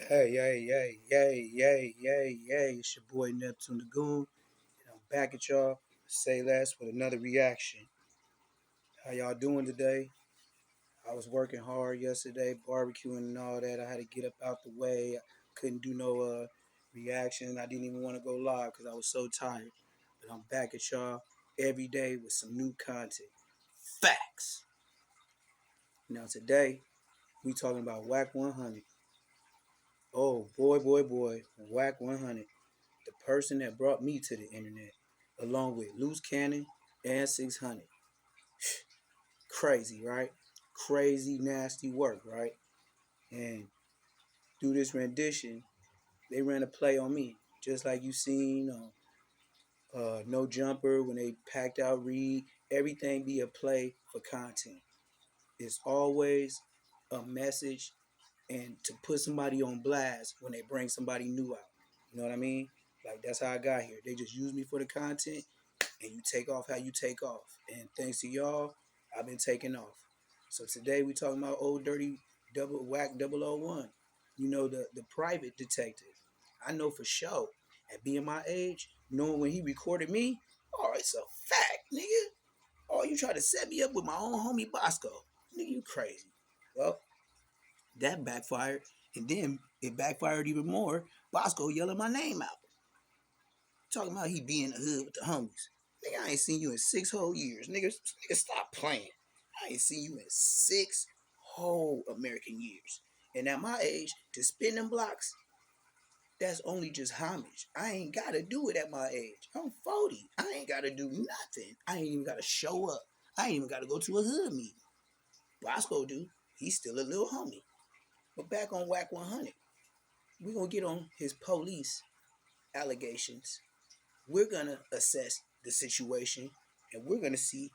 Hey, yay, yay, yay, yay, yay, yay. It's your boy Neptune Lagoon, and I'm back at y'all, say less, with another reaction. How y'all doing today? I was working hard yesterday, barbecuing and all that. I had to get up out the way. I couldn't do no reaction. I didn't even want to go live because I was so tired. But I'm back at y'all every day with some new content. Facts. Now today, we talking about WAK 100. Oh, boy, boy, boy. WAK 100. The person that brought me to the internet, along with Loose Cannon and 600. Crazy, right? Crazy, nasty work, right? And through this rendition, they ran a play on me, just like you seen on No Jumper when they packed out Reed. Everything be a play for content. It's always a message and to put somebody on blast when they bring somebody new out. You know what I mean? Like that's how I got here. They just use me for the content and you take off how you take off. And thanks to y'all, I've been taking off. So today we talking about old dirty double WAK 001. You know the private detective. I know for sure at being my age, knowing when he recorded me, oh, it's a fact, nigga. Oh, you try to set me up with my own homie Bosco. Nigga, you crazy. Well, that backfired. And then it backfired even more. Bosco yelling my name out. Talking about he be in the hood with the homies. Nigga, I ain't seen you in 6 whole years. Nigga, stop playing. I ain't seen you in 6 whole American years. And at my age, to spin them blocks, that's only just homage. I ain't gotta do it at my age. I'm 40. I ain't gotta do nothing. I ain't even gotta show up. I ain't even gotta go to a hood meeting. Bosco do. He's still a little homie. But back on WAK 100, we're gonna get on his police allegations. We're gonna assess the situation and we're gonna see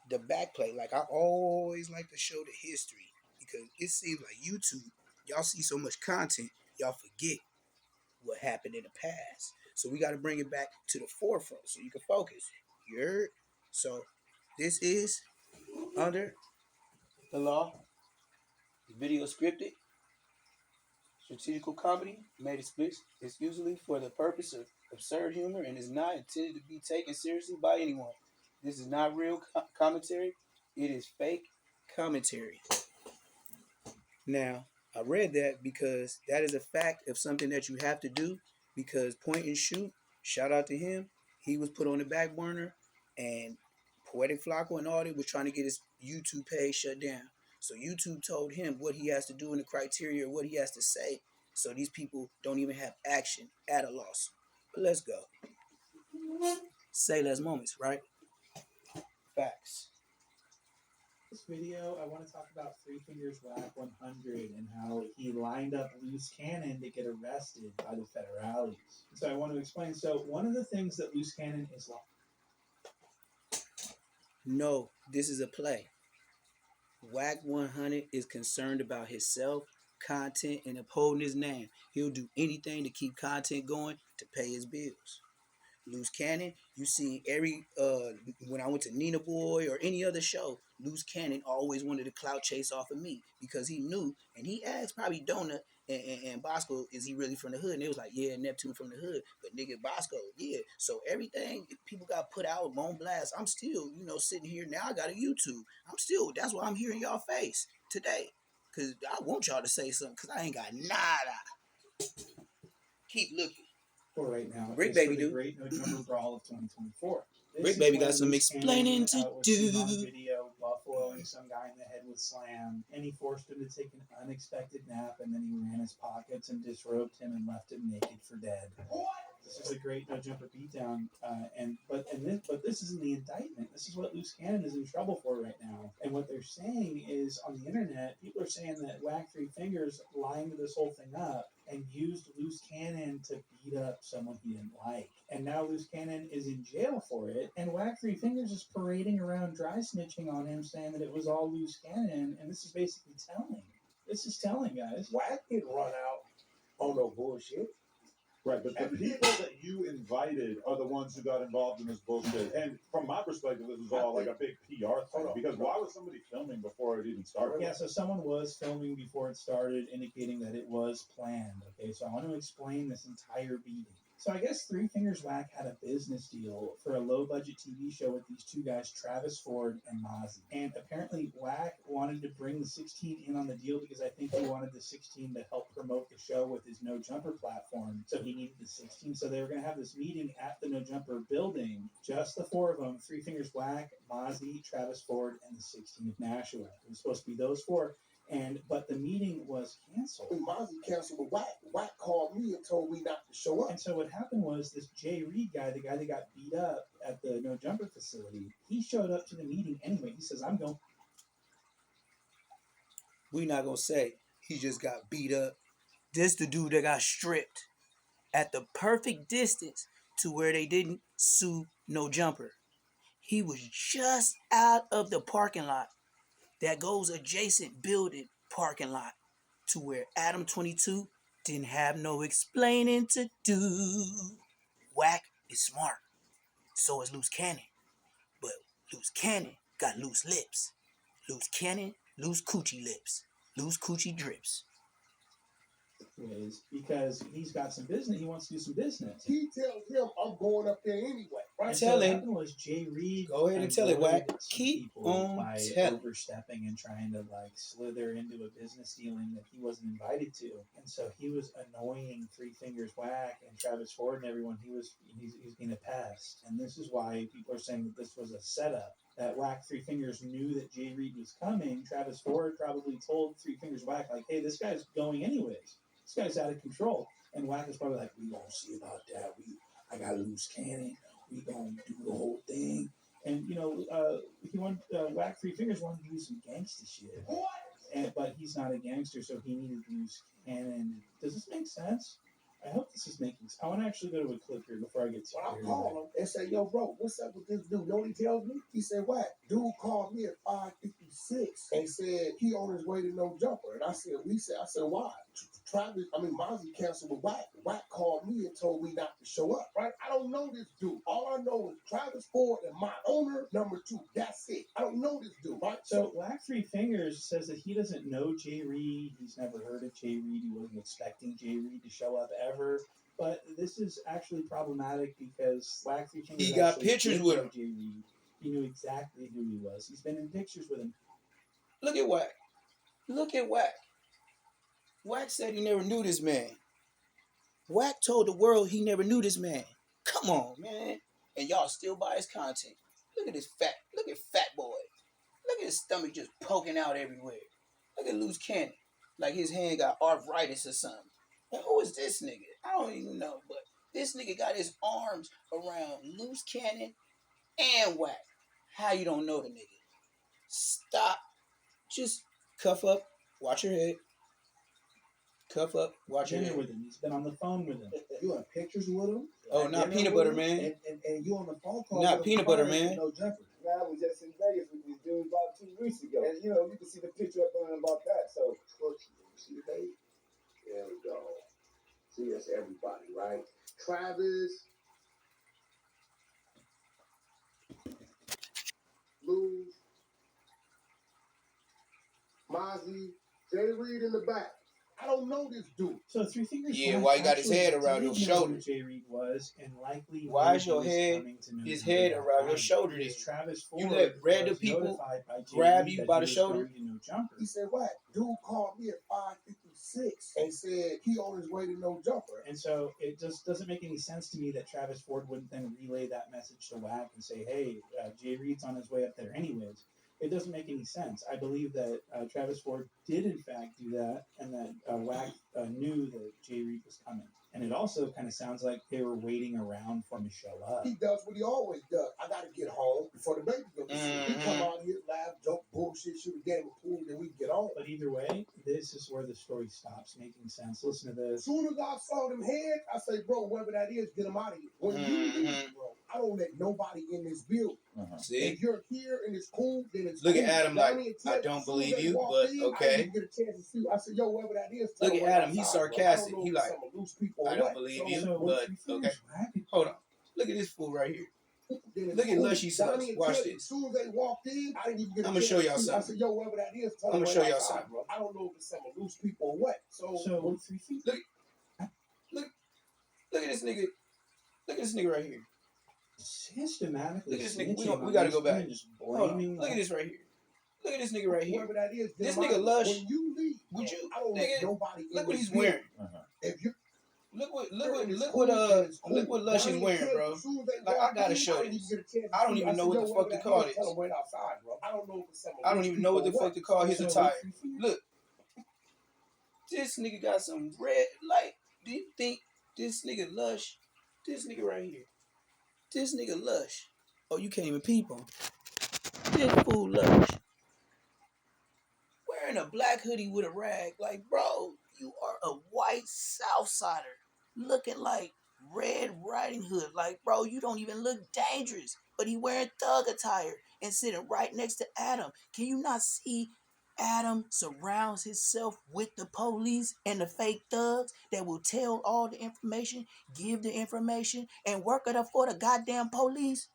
the backplay. Like I always like to show the history because it seems like YouTube, y'all see so much content, y'all forget what happened in the past. So we got to bring it back to the forefront so you can focus. You heard? So this is under the law. The video scripted, strategical comedy made explicit. It's usually for the purpose of absurd humor and is not intended to be taken seriously by anyone. This is not real commentary. It is fake commentary. Now, I read that because that is a fact of something that you have to do because Point and Shoot, shout out to him, he was put on the back burner and Poetic Flacco and all that was trying to get his YouTube page shut down. So YouTube told him what he has to do in the criteria, what he has to say, so these people don't even have action at a lawsuit. But let's go. Say less moments, right? Facts. This video, I want to talk about Three Fingers Whack 100 and how he lined up Loose Cannon to get arrested by the federales. So I want to explain. So one of the things that Loose Cannon is like. No, this is a play. WAK 100 is concerned about himself, content, and upholding his name. He'll do anything to keep content going to pay his bills. Loose Cannon, you see every when I went to Nina Boy or any other show, Loose Cannon always wanted to clout chase off of me because he knew and he asked probably Donut and Bosco, is he really from the hood? And they was like, yeah, Neptune from the hood, but nigga Bosco, yeah. So everything people got put out on blast. I'm still, sitting here now. I got a YouTube. I'm still. That's why I'm hearing y'all face today, cause I want y'all to say something, cause I ain't got nada. Keep looking. For right now, Brick is Baby for the do. Great No Jumper Brawl of 2024. Brick This is Baby when got some Loose explaining Cannon to was seen on do. video buffaloing some guy in the head with slam, and he forced him to take an unexpected nap, and then he ran his pockets and disrobed him and left him naked for dead. This is a Great No Jumper beatdown, but this isn't the indictment. This is what Loose Cannon is in trouble for right now. And what they're saying is on the internet, people are saying that WAK Three Fingers lined this whole thing up and used Loose Cannon to beat up someone he didn't like. And now Loose Cannon is in jail for it, and WAK Three Fingers is parading around dry snitching on him, saying that it was all Loose Cannon, and this is basically telling. This is telling, guys. WAK didn't run out on no bullshit. Right, but the people that you invited are the ones who got involved in this bullshit. And from my perspective, this was all like a big PR thing. Because why was somebody filming before it even started? Yeah, so someone was filming before it started, indicating that it was planned. Okay, so I want to explain this entire beating. So I guess Three Fingers Whack had a business deal for a low-budget TV show with these two guys, Travis Ford and Mozzie. And apparently Whack wanted to bring the 16 in on the deal because I think he wanted the 16 to help promote the show with his No Jumper platform. So he needed the 16. So they were going to have this meeting at the No Jumper building, just the four of them, Three Fingers Whack, Mozzie, Travis Ford, and the 16 of Nashua. It was supposed to be those four. But the meeting was canceled. Mozzie canceled with WAK. WAK called me and told me not to show up. And so what happened was this Jay Reed guy, the guy that got beat up at the No Jumper facility, he showed up to the meeting anyway. He says, I'm going. We not gonna say he just got beat up. This the dude that got stripped at the perfect distance to where they didn't sue No Jumper. He was just out of the parking lot that goes adjacent building parking lot to where Adam 22 didn't have no explaining to do. WAK is smart. So is Loose Cannon. But Loose Cannon got loose lips. Loose Cannon, loose coochie lips. Loose coochie drips. Is because he's got some business. He wants to do some business. He tells him I'm going up there anyway. Right? And Tell so what him. happened was Jay Reed. Go ahead and tell it, WAK. annoyed some Keep people on by telling. overstepping and trying to like slither into a business dealing that he wasn't invited to. And so he was annoying Three Fingers Whack and Travis Ford and everyone. He's being a pest. And this is why people are saying that this was a setup. That WAK Three Fingers knew that Jay Reed was coming. Travis Ford probably told Three Fingers Whack like, "Hey, this guy's going anyways. This guy's out of control." And WAK is probably like, "We gonna see about that. I got a loose cannon. We gonna do the whole thing." And he wanted WAK Three Fingers wanted to do some gangsta shit. But he's not a gangster, so he needed loose cannon. Does this make sense? I hope this is making sense. I want to actually go to a clip here before I get to I'll call him and say, "Yo, bro, what's up with this dude?" You know what he tells me? He said, "WAK, dude called me at 5:56 and said he on his way to No Jumper." And I said, I said, "Why?" Mozzie canceled with WAK. WAK called me and told me not to show up, right? I don't know this dude. All I know is Travis Ford and my owner, number 2. That's it. I don't know this dude, right? So WAK Three Fingers says that he doesn't know Jay Reed. He's never heard of Jay Reed. He wasn't expecting Jay Reed to show up ever. But this is actually problematic because WAK Three Fingers He got actually pictures did with know him. Jay Reed. He knew exactly who he was. He's been in pictures with him. Look at WAK. Look at WAK. WAK said he never knew this man. WAK told the world he never knew this man. Come on, man. And y'all still buy his content. Look at fat boy. Look at his stomach just poking out everywhere. Look at Loose Cannon. Like his hand got arthritis or something. And who is this nigga? I don't even know, but this nigga got his arms around Loose Cannon and WAK. How you don't know the nigga? Stop. Just cuff up, watch your head. Cuff up, watch your Dinner head. with him. He's been on the phone with him. You have pictures with him? Oh, not peanut butter, man. And you on the phone call Not with peanut him butter, prior to man. No Jumper. I was just in Vegas with these dudes about 2 weeks ago. And, you can see the picture up on about that. So, See the date? There we go. See, that's everybody, right? Travis, Lou, Mozzie, Jay Reed in the back. I don't know this dude. So Three Fingers. Yeah, Whack why you got his actually head around did your know shoulder? Who Jay Reed was, and likely. Why knew is he your was head, coming to No his Jumper head that around your time, shoulder because then? Travis Ford You let random was people notified by Jay grab Reed you that by he the was shoulder? going to No Jumper. He said, "What?" Dude called me at 5:56 and said he on his way to No Jumper. And so it just doesn't make any sense to me that Travis Ford wouldn't then relay that message to WAK and say, "Hey, Jay Reed's on his way up there anyways." It doesn't make any sense. I believe that Travis Ford did in fact do that, and that WAK knew that Jay Reed was coming. And it also kind of sounds like they were waiting around for him to show up. He does what he always does. I gotta get home before the baby goes to sleep. We come out here, laugh, joke, bullshit, shoot a game of pool, then we get on. But either way, this this is where the story stops making sense. Listen to this. As soon as I saw them head, I say, bro, whoever that is, get them out of here. When you leave, bro, I don't let nobody in this building. See? If you're here and it's cool, then it's Look cool. at Adam like, Donnie and I Ted, don't as soon as believe they you, walked but in, okay. I didn't get a chance to see. I said, yo, whoever that is, tell Look them at wait Adam, he's outside, bro. sarcastic. I don't know He if like, some loose people or I don't what. believe you, So, but okay. Hold on. Look at this fool right here. Look at Lushy Sus. Watch this. As soon as they walked in, I didn't even get a I'm chance gonna show to y'all see. I something. said, yo, whoever that is, tell I'm them gonna show wait y'all outside, something. bro. I don't know if it's some loose people or what. So 3 feet. Look at this nigga. Look at this nigga right here. Systematically Look at this nigga. snitching We on gotta these go back. men, just Hold on. blaming. Look at this right here. Look at this nigga right here. whoever that is, This get nigga them out. Lush. When you leave, Would bro, you, I don't nigga? let nobody in Look what this he's building. wearing. If you Look what Lush is Donnie wearing, Ted, bro. as soon as they Like, I walked gotta in, show I didn't this. even get a chance to I don't see. even I know said, what yo, the fuck whoever to that call is, this. tell them wait outside, bro. I don't know if it's some I don't loose even know what the people or fuck to call his So, attire. 3 feet. Look, this nigga got some red light. Do you think this nigga Lush? This nigga right here. This nigga Lush. Oh, you can't even peep him. This fool Lush. Wearing a black hoodie with a rag. Like, bro, you are a white Southsider. Looking like Red Riding Hood. Like, bro, you don't even look dangerous. But he wearing thug attire and sitting right next to Adam. Can you not see Adam surrounds himself with the police and the fake thugs that will tell all the information, give the information, and work it up for the goddamn police?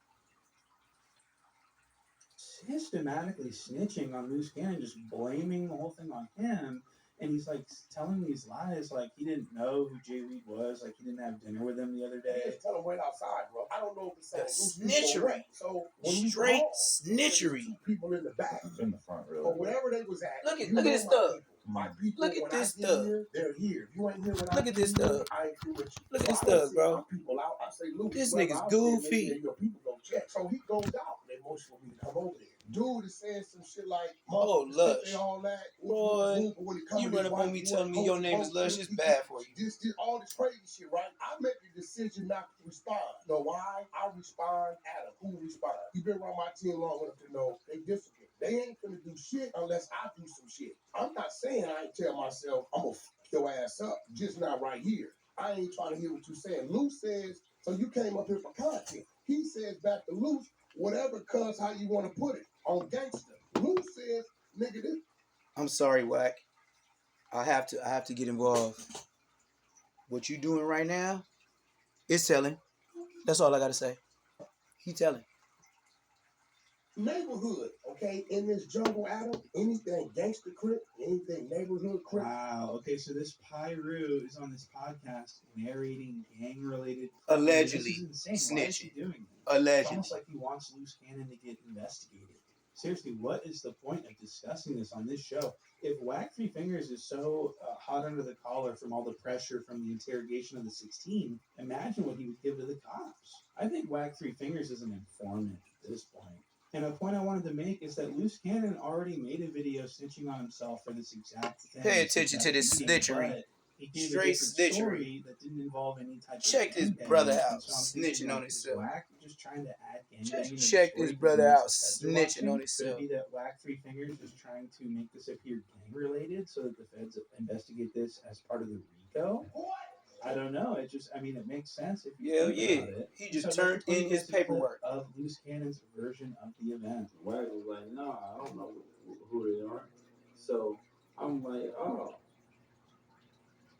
Systematically snitching on Loose Cannon, just blaming the whole thing on him. And he's like telling these lies, like he didn't know who Jay Reed was, like he didn't have dinner with him the other day. Just tell them wait outside, bro. I don't know if it's some The loose people or snitchery. what. So when you Straight call, snitchery. two people in the back In the front, really. or wherever they was at. Look at you look know at this my thug. people. My people, Look at when this I get thug. here, they're here. If you ain't here when I Look at get this here, thug. I ain't through with you. Look at So this I done thug, sent bro. my people out. I say, Louis, This whoever nigga's out there, make goofy. sure your people go check. So he goes out. They motion for me to come over there. Dude is saying some shit like, Oh, motherfuckers think Lush. they all that. Boy, But when it comes you to run this up on white me boy, telling me your coach, name is coach, Lush, it's bad for you. this all this crazy shit, right? I make the decision not to respond. You know why? I respond. Adam, who respond? You've been around my team long enough to know they discipline. They ain't gonna do shit unless I do some shit. I'm not saying I ain't tell myself I'm gonna f your ass up, just not right here. I ain't trying to hear what you saying. Luce says, so you came up here for content. He says back to Luce, whatever cuz how you want to put it on gangster. Luce says, nigga, this. I'm sorry, WAK. I have to get involved. What you doing right now is telling. That's all I gotta say. He telling. Neighborhood, okay, in this jungle, Adam, anything gangster crip, anything neighborhood crip. Wow. Okay, so this Piru is on this podcast narrating gang-related. Allegedly This is insane. Why is he snitching. doing this? It's Allegedly. almost like he wants Loose Cannon to get investigated. Seriously, what is the point of discussing this on this show? If WAK Three Fingers is so hot under the collar from all the pressure from the interrogation of the 16, imagine what he would give to the cops. I think WAK Three Fingers is an informant at this point. And a point I wanted to make is that Loose Cannon already made a video snitching on himself for this exact thing. Pay attention to this snitchery. He gave Straight a different snitchery. story that didn't involve any type Check of this gangbanging. brother And out, so I'm thinking, snitching like, on is himself. WAK just trying to add gangbanging Just to the check story this because brother he knows out, the feds are snitching watching? on Could himself. it be that WAK Three Fingers is trying to make this appear gang related so that the feds investigate this as part of the RICO? I don't know. It makes sense if you think about it. He just So I'd like turned to play in you his guys a clip paperwork. of Loose Cannon's version of the event. Wag was like, no, I don't know who they are. So I'm like, oh,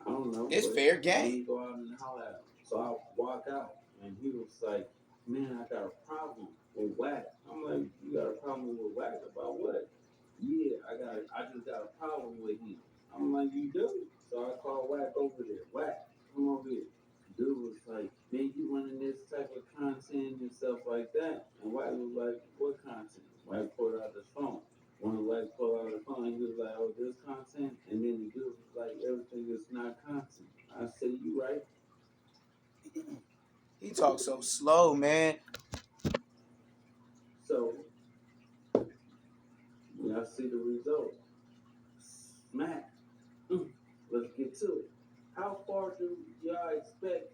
I don't know. It's but fair Let game. me go out and holler at him. So I walk out, and he was like, man, I got a problem with Wag. I'm like, you got a problem with Wag about what? Yeah, I just got a problem with him. I'm like, you do? So I called Wag over there. Wag, come over here. Dude was like, man, you running this type of content and stuff like that. And Wag was like, what content? Wag pulled out his phone. When the Wag pulled out his phone, he was like, oh, this content? And then the dude was like, everything is not content. I said, you right. He talks so slow, man. So, when I see the result, smack. Let's get to it. How far do y'all expect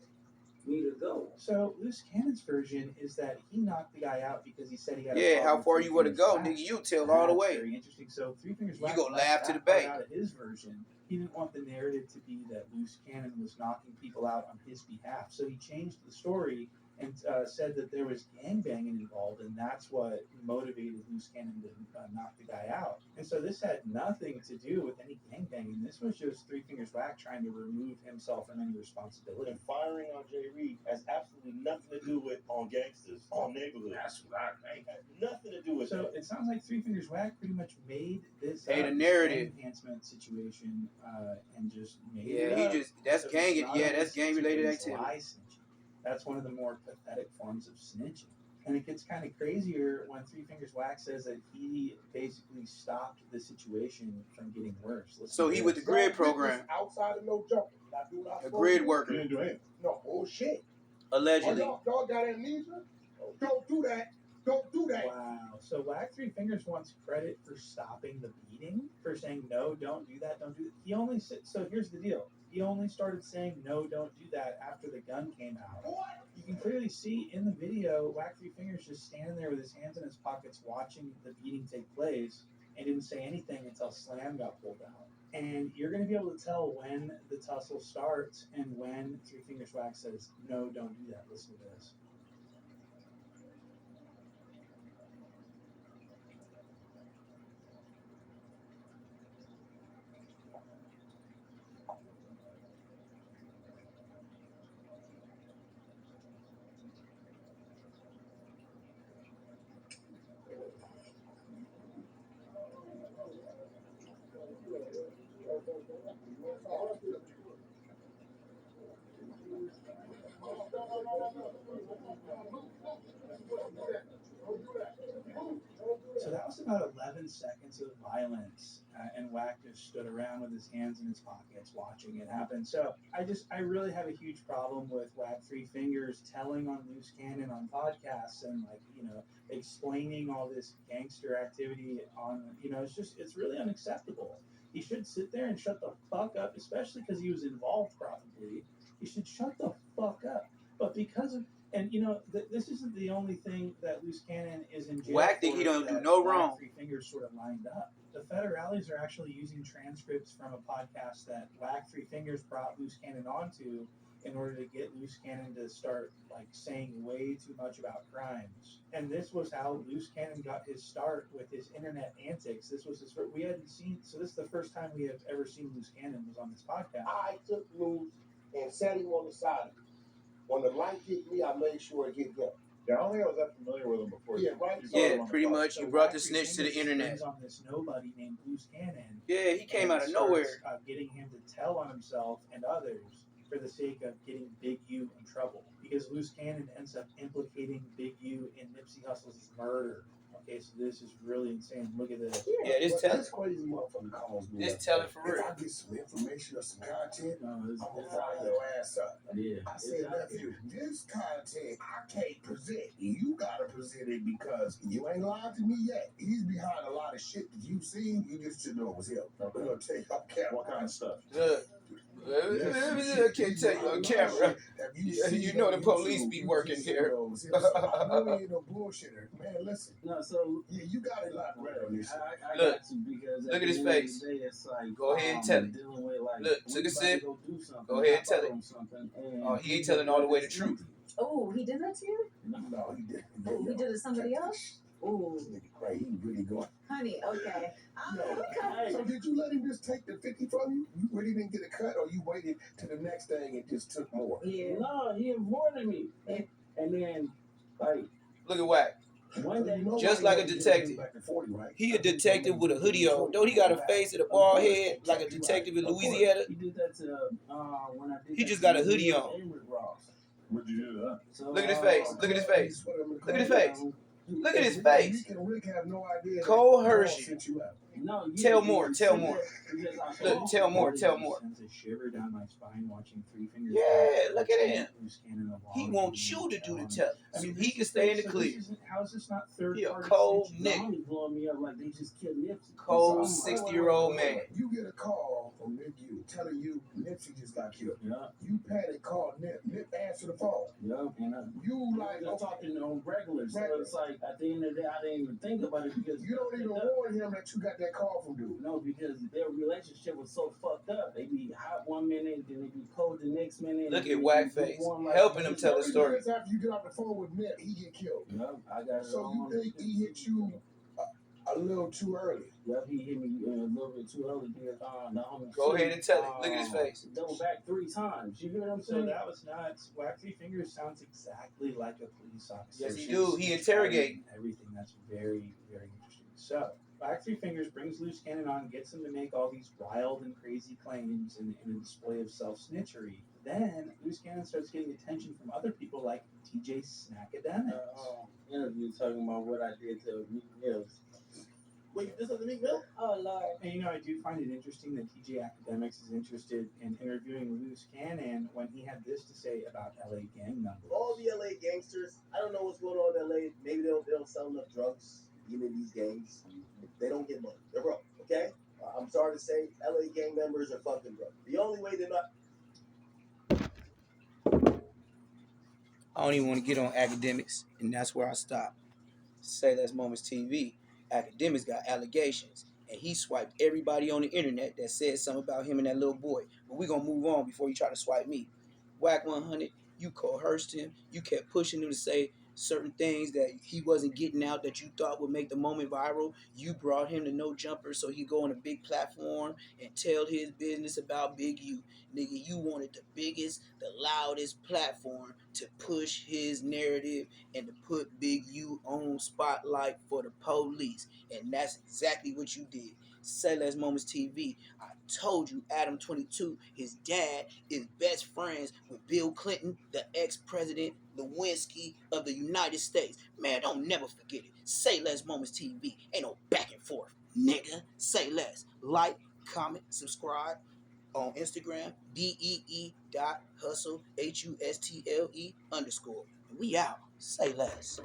me to go. So Loose Cannon's version is that he knocked the guy out because he said he had a Yeah, problem how with far Three you want to Fingers go, Whack. nigga? You tell all the That's way. very interesting. So Three Fingers You Whack go left laugh to that the part bank. out of his version. He didn't want the narrative to be that Loose Cannon was knocking people out on his behalf, so he changed the story and said that there was gangbanging involved, and that's what motivated Loose Cannon to knock the guy out. And so this had nothing to do with any gangbanging. This was just Three Fingers Whack trying to remove himself from any responsibility. And firing on Jay Reed has absolutely nothing to do with on gangsters, on neighborhoods. That's what I think. Has nothing to do with So that. it sounds like Three Fingers Whack pretty much made this Hey, the this narrative. gang enhancement situation and just made Yeah, it he up. just that's So gang. it's not Yeah, only that's gang snitching, related but it's activity. lie snitching. That's one of the more pathetic forms of snitching. And it gets kind of crazier when Three Fingers Whack says that he basically stopped the situation from getting worse. Listen So to he this. with the grid program, outside of no jumper. Did I do what I a supposed grid to do? worker, You didn't do anything. No bullshit. allegedly. Y'all got amnesia? Don't do that. Don't do that. Wow. So Whack Three Fingers wants credit for stopping the beating, for saying no, don't do that, don't do that. He only said, so here's the deal. He only started saying no, don't do that after the gun came out. You can clearly see in the video Whack Three Fingers just standing there with his hands in his pockets watching the beating take place and didn't say anything until Slam got pulled out. And you're going to be able to tell when the tussle starts and when Three Fingers Whack says, no, don't do that. Listen to this. So that was about 11 seconds of violence, and Whack just stood around with his hands in his pockets watching it happen. So I really have a huge problem with Whack Three Fingers telling on Loose Cannon on podcasts and explaining all this gangster activity on, it's really unacceptable. He should sit there and shut the fuck up, especially because he was involved probably. He should shut the fuck up. But because of and this isn't the only thing that Loose Cannon is in jail Whack think for he don't do that no Whack wrong. Three Fingers sort of lined up. The federales are actually using transcripts from a podcast that Whack Three Fingers brought Loose Cannon onto in order to get Loose Cannon to start saying way too much about crimes. And this was how Loose Cannon got his start with his internet antics. This was we hadn't seen. So this is the first time we have ever seen Loose Cannon was on this podcast. I took Loose and set him on the side of it. When the light hit me, I made sure it hit him. Yeah, I don't think I was that familiar with him before. Yeah, right. You brought him Yeah, on the pretty pod. much. So You brought Whack the Three snitch to the Fingers internet. springs on this nobody named Loose Cannon. Yeah, he came out of starts, nowhere. Getting him to tell on himself and others for the sake of getting Big U in trouble. Because Loose Cannon ends up implicating Big U in Nipsey Hussle's murder. Okay, so this is really insane. Look at this. Yeah, this but tell- this crazy motherfucker calls me. This telling for If real. I get some information or some content, No, I'm gonna fire your ass up. Yeah. I said, nephew, this content I can't present. You gotta present it because you ain't lied to me yet. He's behind a lot of shit that you've seen. You just should know it was him. I'm gonna tell you on camera. What kind of stuff? I can't tell you on camera. You know the police be working here. I know he ain't no bullshitter. Man, listen. No, so Yeah, you gotta elaborate on this. I Look. got you because Look at the his end of the face. day, it's like, Go ahead and tell it. dealing with, Look, we took a about sip. to go do something, Go ahead and hop tell out it. on something, and Oh, he ain't telling all the way the truth. Oh, he did that to you? No, he didn't. Oh, he did it to somebody else? Oh, This nigga crazy. He really going. honey, okay. No. Okay. So did you let him just take the 50 from you? You really didn't get a cut, or you waited to the next thing and just took more? Yeah. No, he avoided me. And then, Look at Whack. one day, Just like a detective. Back to 40, right? He a detective with a hoodie on. Don't he got a face and a bald head like a detective in Louisiana? he did that to, when I did He that just to got a hoodie on. Amos Ross. What'd you do to that? So, Look at his face. Look at his face. Look at his face. Look at his face. Rick have no idea. Cole Hershey. Sent you out. No, Tell more, tell more. Look, tell more, tell more. Sends a shiver down my spine watching Three Fingers. Yeah, look at him. Loose Cannon along He with wants me you to do the on. telling. I mean, He can stay in the so clear. how is this not third He a party? cold snitching? nigga. Now he's blowing me up like they just killed Nipsey. Cold So I'm like, 60-year-old man. You get a call from Big U. telling you Nipsey just got killed. Yeah. You panic, call Nip. Nip answer the phone. Yeah, and You like just talking on regular. So it's like at the end of the day, I didn't even think about it because you don't even warn him that you got that call from dude. No, because their relationship was so fucked up. They be hot one minute, then they be cold the next minute. Look at WAK face helping him tell the story. After you get off the phone with Nip, he get killed. Yeah, I got it. So you think he hit you a little too early? Yep, he hit me a little bit too early because Go ahead and tell it. Look at his face. Double back 3 times. You hear what I'm So saying? that was nuts. WAK Three Fingers sounds exactly like a police officer. Yes, he do. He interrogate everything. That's very, very interesting. So WAK Three Fingers brings Loose Cannon on, gets him to make all these wild and crazy claims in a display of self-snitchery. Then Loose Cannon starts getting attention from other people like TJ Snackademics. Interview talking about what I did to Meek Mills. Wait, this is the Meek Mill? Oh, Lord. And I do find it interesting that TJ Academics is interested in interviewing Loose Cannon when he had this to say about LA gang members. All the LA gangsters, I don't know what's going on in LA. Maybe they don't sell enough drugs in these gangs. They don't get money. They're broke, okay? I'm sorry to say, LA gang members are fucking broke. The only way they're not... I don't even want to get on academics, and that's where I stop. Say Less Moments TV. Academics got allegations, and he swiped everybody on the internet that said something about him and that little boy. But we're going to move on before you try to swipe me. WAK 100, you coerced him. You kept pushing him to say certain things that he wasn't getting out that you thought would make the moment viral. You brought him to No Jumper so he go on a big platform and tell his business about Big U. Nigga, you wanted the biggest, the loudest platform to push his narrative and to put Big U on spotlight for the police. And that's exactly what you did. Say Less Moments TV. I told you Adam 22, his dad, is best friends with Bill Clinton, the ex-president Lewinsky of the United States. Man, don't never forget it. Say Less Moments TV. Ain't no back and forth, nigga. Say less. Like, comment, subscribe on Instagram, DEE.hustle, HUSTLE_. We out. Say less.